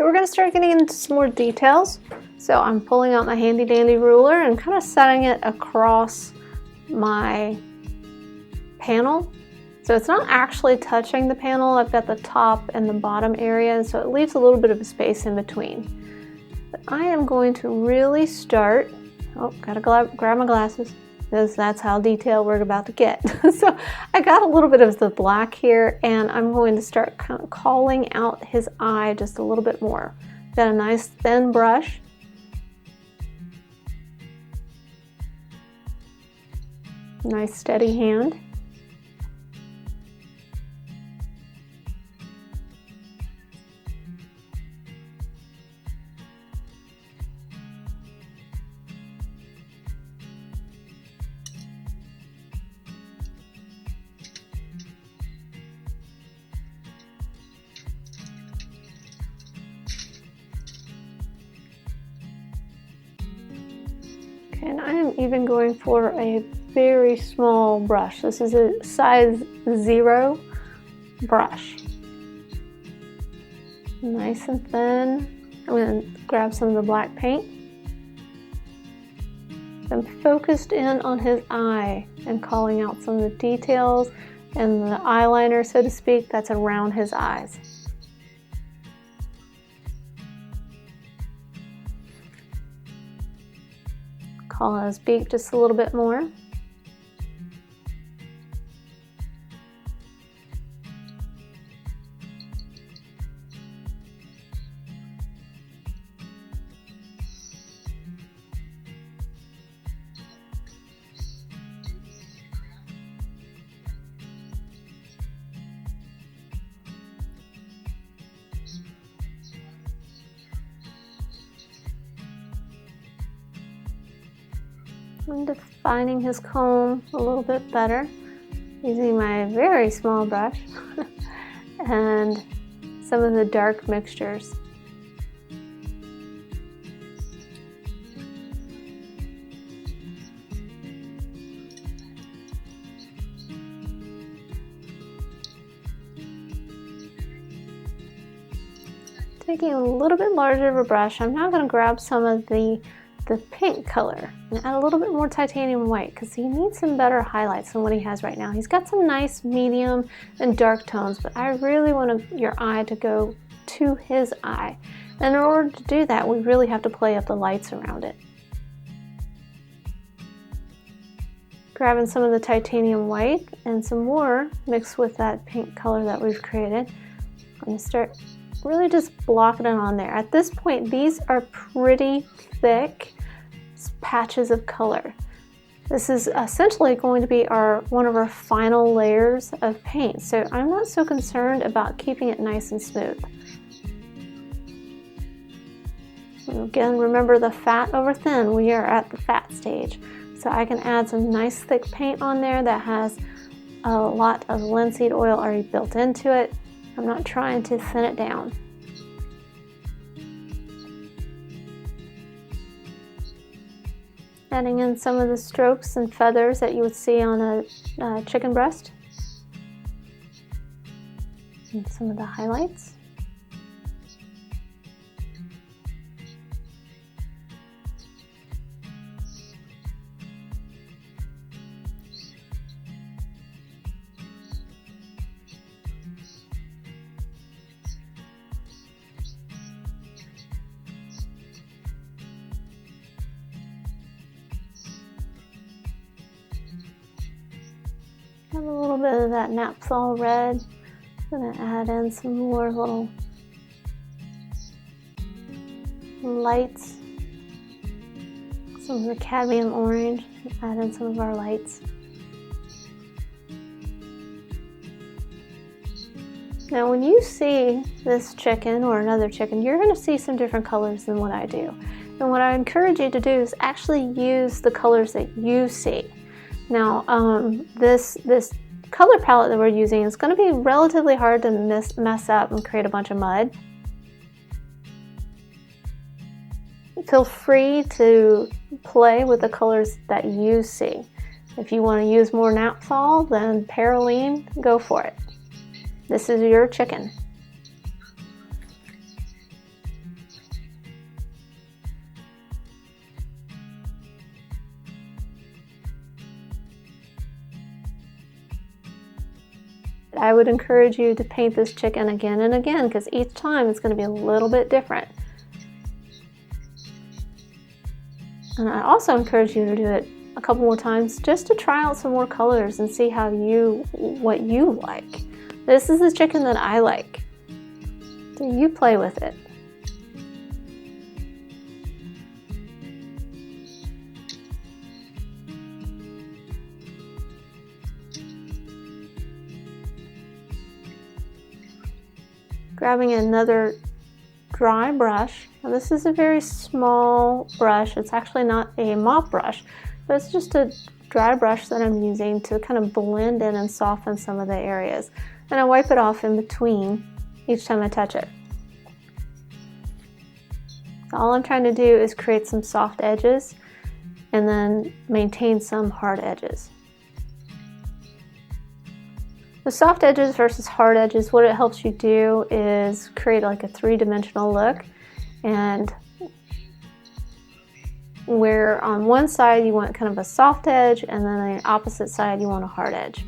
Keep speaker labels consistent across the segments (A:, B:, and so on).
A: So we're going to start getting into some more details. So I'm pulling out my handy dandy ruler and kind of setting it across my panel. So it's not actually touching the panel. I've got the top and the bottom area, so it leaves a little bit of a space in between. But I am going to really start, oh, gotta grab my glasses, because that's how detailed we're about to get. So I got a little bit of the black here, and I'm going to start kind of calling out his eye just a little bit more. Got a nice thin brush. Nice steady hand. And I am even going for a very small brush. This is a size 0 brush. Nice and thin. I'm going to grab some of the black paint. I'm focused in on his eye and calling out some of the details and the eyeliner, so to speak, that's around his eyes. Call out his beak just a little bit more. I'm defining his comb a little bit better using my very small brush and some of the dark mixtures. Taking a little bit larger of a brush, I'm now going to grab some of the pink color and add a little bit more titanium white because he needs some better highlights than what he has right now. He's got some nice medium and dark tones, but I really want your eye to go to his eye. And in order to do that, we really have to play up the lights around it. Grabbing some of the titanium white and some more mixed with that pink color that we've created. I'm going to start really just blocking it on there. At this point, these are pretty thick patches of color. This is essentially going to be one of our final layers of paint, so I'm not so concerned about keeping it nice and smooth. And again, remember the fat over thin, we are at the fat stage. So I can add some nice thick paint on there that has a lot of linseed oil already built into it. I'm not trying to thin it down. Adding in some of the strokes and feathers that you would see on a chicken breast. And some of the highlights. Have a little bit of that naphthol red. I'm going to add in some more little lights. Some of the cadmium orange. Add in some of our lights. Now when you see this chicken or another chicken, you're going to see some different colors than what I do. And what I encourage you to do is actually use the colors that you see. Now, this color palette that we're using is going to be relatively hard to mess up and create a bunch of mud. Feel free to play with the colors that you see. If you want to use more naphthol than perylene, go for it. This is your chicken. I would encourage you to paint this chicken again and again, because each time it's going to be a little bit different. And I also encourage you to do it a couple more times just to try out some more colors and see what you like. This is the chicken that I like. So you play with it. Grabbing another dry brush. Now this is a very small brush. It's actually not a mop brush, but it's just a dry brush that I'm using to kind of blend in and soften some of the areas. And I wipe it off in between each time I touch it. All I'm trying to do is create some soft edges and then maintain some hard edges. The soft edges versus hard edges, what it helps you do is create like a three-dimensional look, and where on one side you want kind of a soft edge and then on the opposite side you want a hard edge.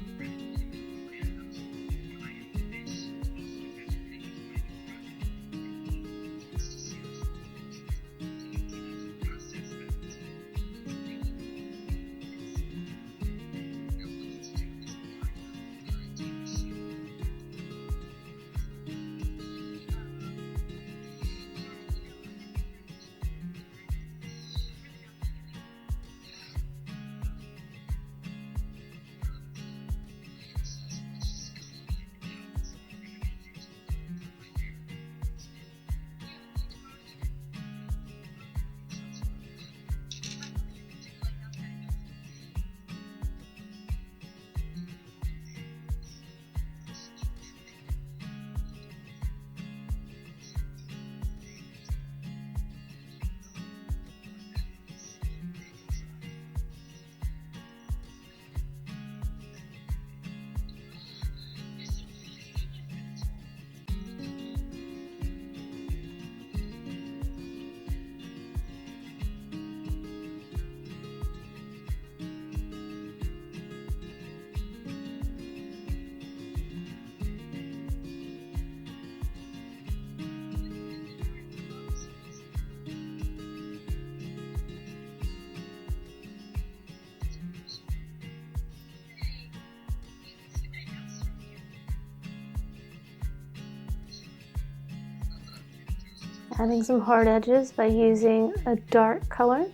A: Adding some hard edges by using a dark color.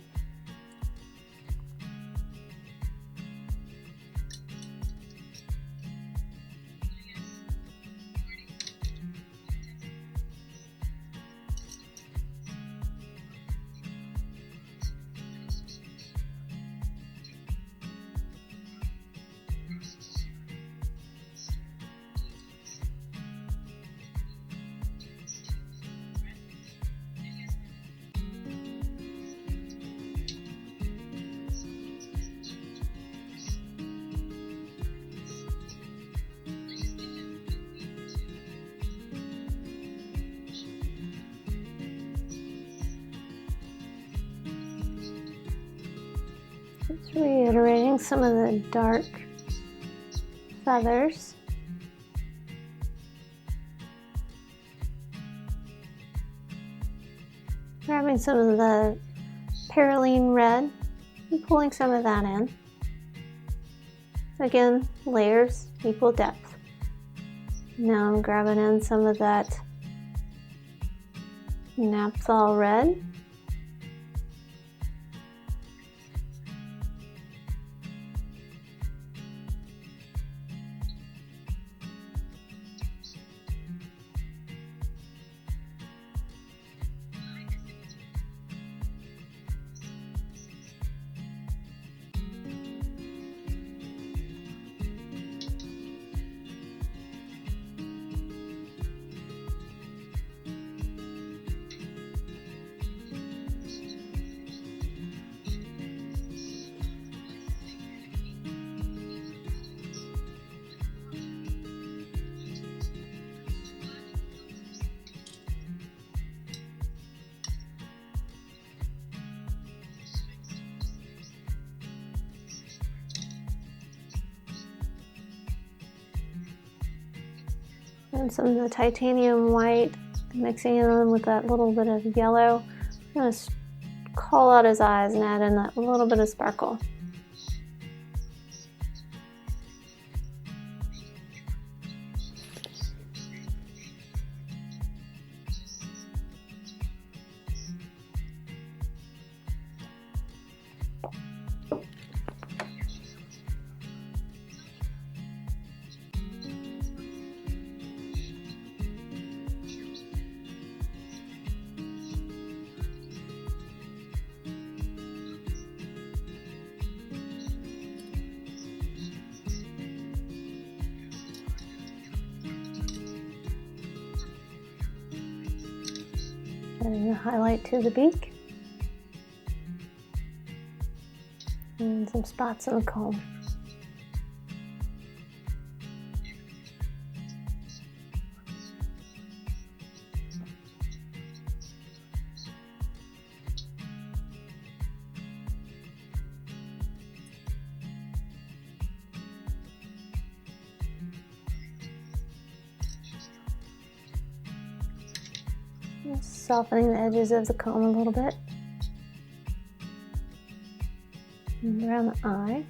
A: Just reiterating some of the dark feathers. Grabbing some of the perylene red and pulling some of that in. Again, layers equal depth. Now I'm grabbing in some of that naphthol red. And some of the titanium white, mixing it in with that little bit of yellow. I'm going to call out his eyes and add in that little bit of sparkle. Adding a highlight to the beak. And some spots in the comb. Softening the edges of the comb a little bit. And around the eye.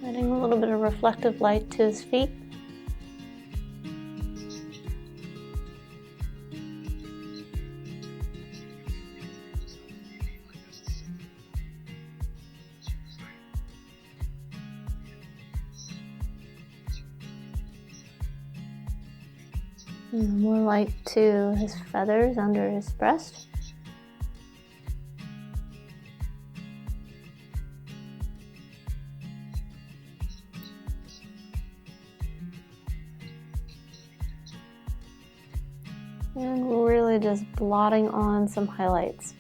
A: Adding a little bit of reflective light to his feet. And more light to his feathers under his breast. And really just blotting on some highlights.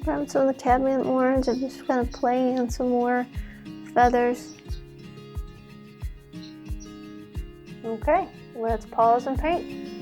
A: Grab some of the cadmium orange and just kind of playing in some more feathers. Okay, let's pause and paint.